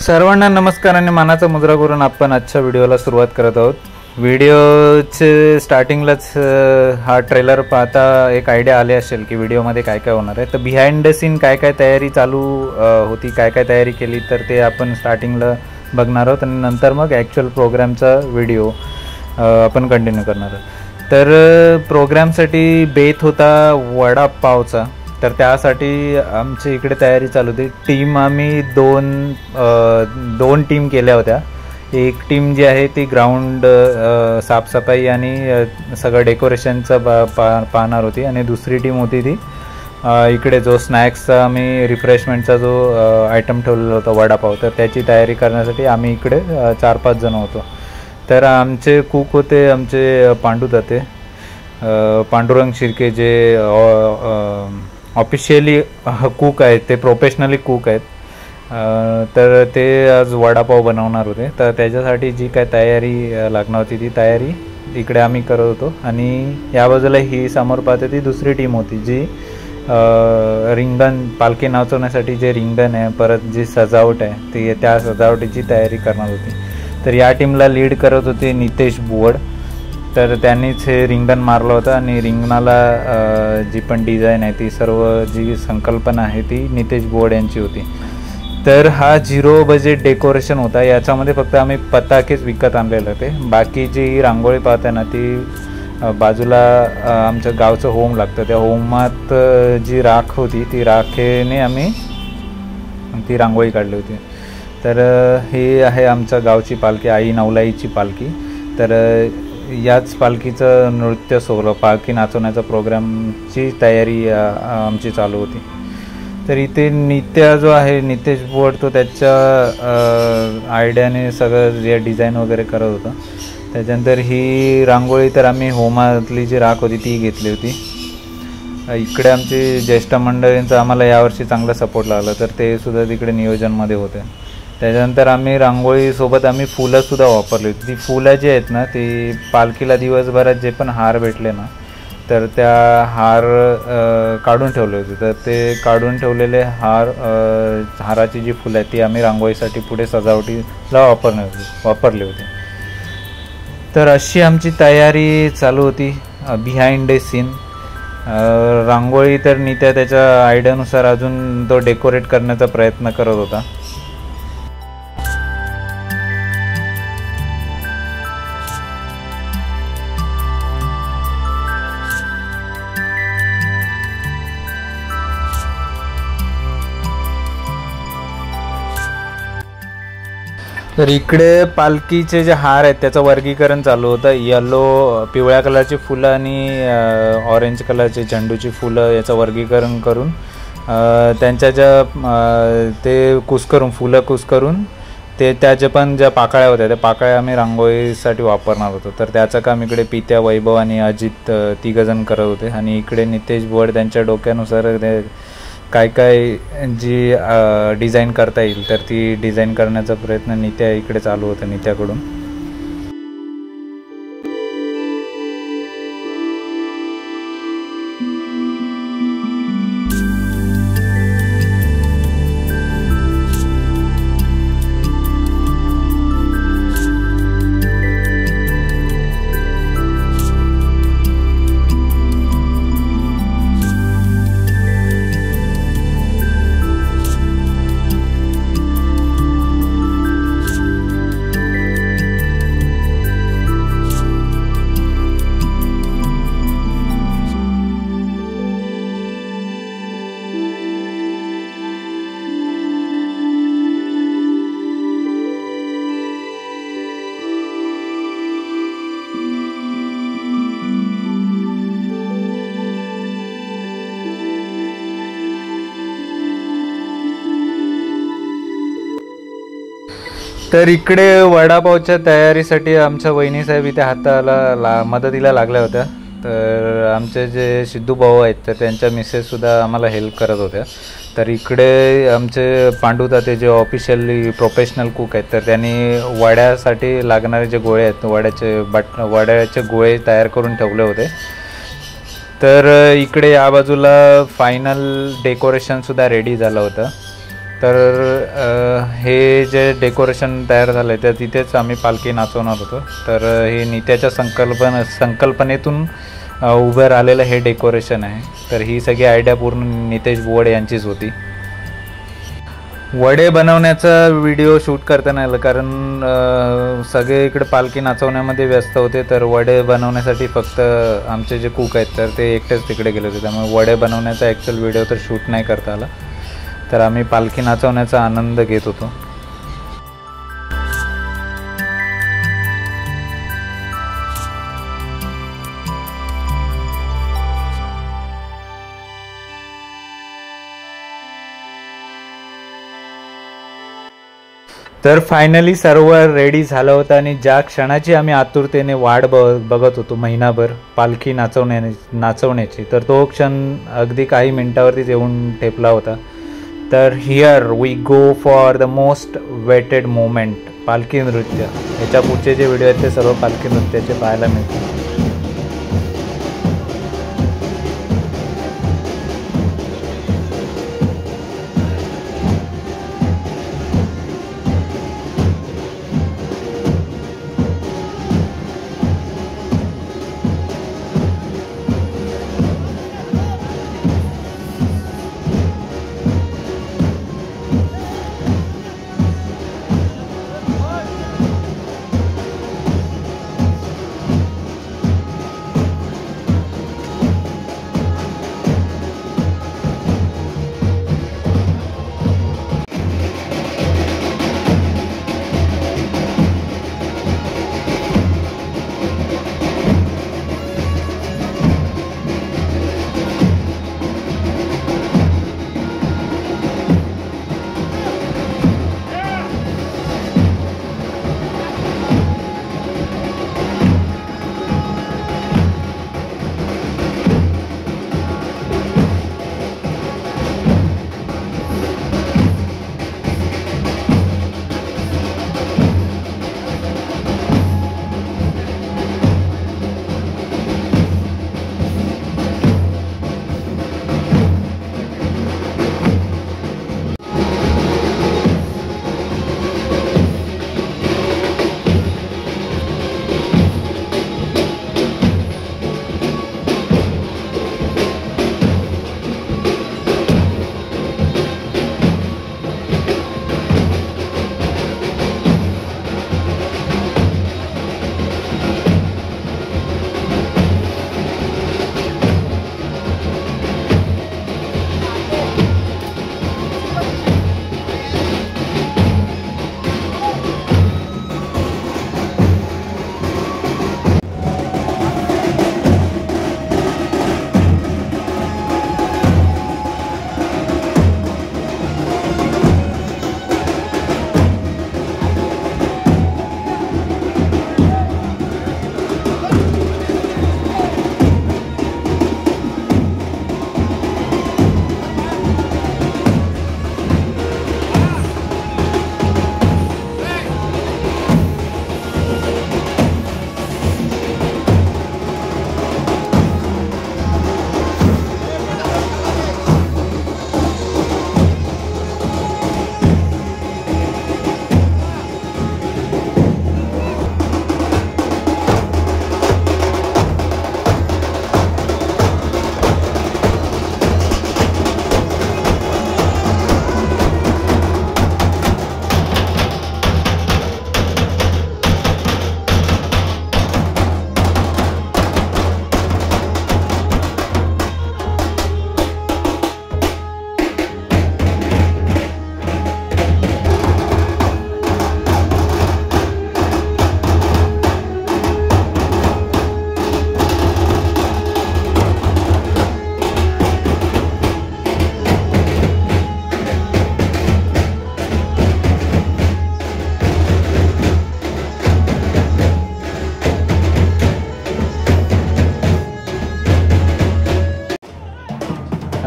सर्वांना नमस्कार आणि मानाचा मुद्रा करून आपण आजच्या व्हिडिओला सुरुवात करत आहोत। व्हिडिओचे स्टार्टिंगलाच हा ट्रेलर पाहता एक आयडिया आली असेल की व्हिडिओमध्ये काय काय होणार आहे। तर बिहाइंड द सीन काय काय तयारी चालू होती, काय काय तयारी केली, तर ते आपण स्टार्टिंगला बघणार आहोत आणि नंतर मग ॲक्च्युअल प्रोग्रामचा व्हिडिओ आपण कंटिन्यू करणार आहोत। तर प्रोग्रामसाठी बेत होता वडापावचा, तर त्यासाठी आमची इकडे तयारी चालू होती। टीम आम्ही दोन टीम केल्या होत्या। एक टीम जी आहे ती ग्राउंड साफसफाई आणि सगळं डेकोरेशनचं पाहणार होती आणि दुसरी टीम होती ती इकडे जो स्नॅक्सचा आम्ही रिफ्रेशमेंटचा जो आयटम ठेवलेला होता वडापाव, तर त्याची तयारी करण्यासाठी आम्ही इकडे 4-5 जण होतो। तर आमचे कुक होते आमचे पांडुरंग शिर्के, जे ऑफिशियली कुक आहेत, ते प्रोफेशनली कुक आहेत। तर ते आज वडापाव बनवणार होते, तर त्याच्यासाठी जी काय तयारी लागणार होती ती तयारी इकडे आम्ही करत होतो। आणि या बाजूला ही समोर पाहते ती दुसरी टीम होती जी रिंगण पालखी नाचवण्यासाठी जे रिंगण आहे, परत जी सजावट आहे ती त्या सजावटीची तयारी करणार होती। तर या टीमला लीड करत होते नितेश बुवड, तर त्यांनीच हे रिंगण मारलं होतं आणि रिंगणाला जी पण डिझाईन आहे ती सर्व जी संकल्पना आहे ती नितेश बुवड यांची होती। तर हा 0 बजेट डेकोरेशन होता, याच्यामध्ये फक्त आम्ही पताकेच विकत आणलेले होते। बाकी जी रांगोळी पाहते ना ती बाजूला आमच्या गावचं होम लागतं, त्या होमात जी राख होती ती राखेने आम्ही ती रांगोळी काढली होती। तर ही आहे आमच्या गावची पालखी, आई नवलाईची पालखी। तर याच पालखीचं नृत्य सोहळा, पालखी नाचवण्याचा प्रोग्रामची तयारी आमची चालू होती। तर इथे नित्या जो आहे नितेश बुवड, तो त्याच्या आयडियाने सगळं जे डिझाईन वगैरे करत होता। त्याच्यानंतर ही रांगोळी तर आम्ही होमातली जी राख होती ती घेतली होती। इकडे आमचे ज्येष्ठ मंडळींचा आम्हाला यावर्षी चांगला सपोर्ट लागला, तर ते सुद्धा तिकडे नियोजनमध्ये होते। त्याच्यानंतर आम्ही रांगोळीसोबत आम्ही फुलंसुद्धा वापरली होती। ती फुलं जी आहेत ना ती पालखीला दिवसभरात जे पण हार भेटले ना, तर त्या हार काढून ठेवले होते। तर ते काढून ठेवलेले हाराची जी फुलं आहेत ती आम्ही रांगोळीसाठी पुढे सजावटीला वापरली होती। तर अशी आमची तयारी चालू होती बिहाइंड द सीन। रांगोळी तर नित्या त्याच्या आयडियानुसार अजून तो डेकोरेट करण्याचा प्रयत्न करत होता। तर इकडे पालखीचे जे हार आहेत त्याचं वर्गीकरण चालू होतं। येलो पिवळ्या कलरची फुलं आणि ऑरेंज कलरची झेंडूची फुलं याचं वर्गीकरण करून त्यांच्या ज्या ते फुलं कुस्करून ते त्याच्या पण ज्या पाकळ्या होत्या त्या पाकळ्या आम्ही रांगोळीसाठी वापरणार होतो। तर त्याचं काम इकडे पित्या, वैभव आणि अजित 3 जण करत होते। आणि इकडे नितेश बुवड त्यांच्या डोक्यानुसार काय काय जी डिझाईन करता येईल तर ती डिझाईन करण्याचा प्रयत्न नित्या इकडे चालू होता नित्याकडून। तर इकडे वडापावच्या तयारीसाठी आमच्या वहिनीसाहेब इथे हाताला मदतीला लागल्या होत्या। तर आमचे जे सिद्धू भाऊ आहेत तर त्यांच्या मिसेससुद्धा आम्हाला हेल्प करत होत्या। तर इकडे आमचे पांडू ताते जे ऑफिशियली प्रोफेशनल कुक आहेत, तर त्यांनी वड्यासाठी लागणारे जे गोळे आहेत वड्याचे गोळे तयार करून ठेवले होते। तर इकडे या बाजूला फायनल डेकोरेशन सुद्धा रेडी झालं होतं। तर हे जे डेकोरेशन तयार झालं आहे तर तिथेच आम्ही पालखी नाचवणार होतो. तर हे नित्याच्या संकल्पनेतून उभं राहिलेलं हे डेकोरेशन आहे. तर ही सगळी आयडिया पूर्ण नितेश बुवड यांचीच होती. वडे बनवण्याचा व्हिडिओ शूट करता नाही आलं कारण सगळे इकडे पालखी नाचवण्यामध्ये व्यस्त होते. तर वडे बनवण्यासाठी फक्त आमचे जे कुक आहेत तर ते एकटेच तिकडे गेले होते. त्यामुळे वडे बनवण्याचा ॲक्च्युअल व्हिडिओ तर शूट नाही करता आला. तर आम्ही पालखी नाचवण्याचा आनंद घेत होतो. तर फायनली सर्व रेडी झालं होतं आणि ज्या क्षणाची आम्ही आतुरतेने वाट बघत होतो महिनाभर पालखी नाचवण्याची तर तो क्षण अगदी काही मिनिटावरतीच येऊन ठेपला होता. तर here we go for the most waited moment, पालखी नृत्य. याच्या पुढचे जे व्हिडिओ आहेत ते सर्व पालखी नृत्याचे पाहायला मिळतात.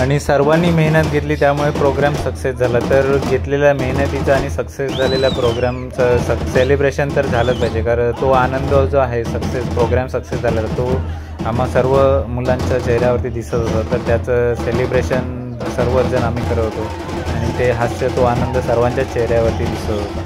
आणि सर्वांनी मेहनत घेतली त्यामुळे प्रोग्राम सक्सेस झाला. तर घेतलेल्या मेहनतीचा आणि सक्सेस झालेल्या प्रोग्रामचं सेलिब्रेशन तर झालंच पाहिजे, कारण तो आनंद जो आहे प्रोग्राम सक्सेस झाला तो आम्हा सर्व मुलांच्या चेहऱ्यावरती दिसत होता. तर त्याचं सेलिब्रेशन सर्वच जण आम्ही करत होतो आणि ते हास्य, तो आनंद सर्वांच्या चेहऱ्यावरती दिसत होता.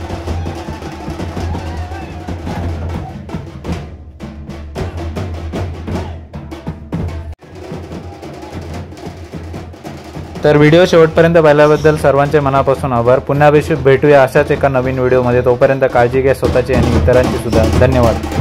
तर व्हिडिओ शेवटपर्यंत पाहिल्याबद्दल सर्वांचे मनापासून आभार. पुन्हा भेटूया अशाच एका नवीन व्हिडिओमध्ये. तोपर्यंत काळजी घ्या स्वतःची आणि इतरांची सुद्धा. धन्यवाद.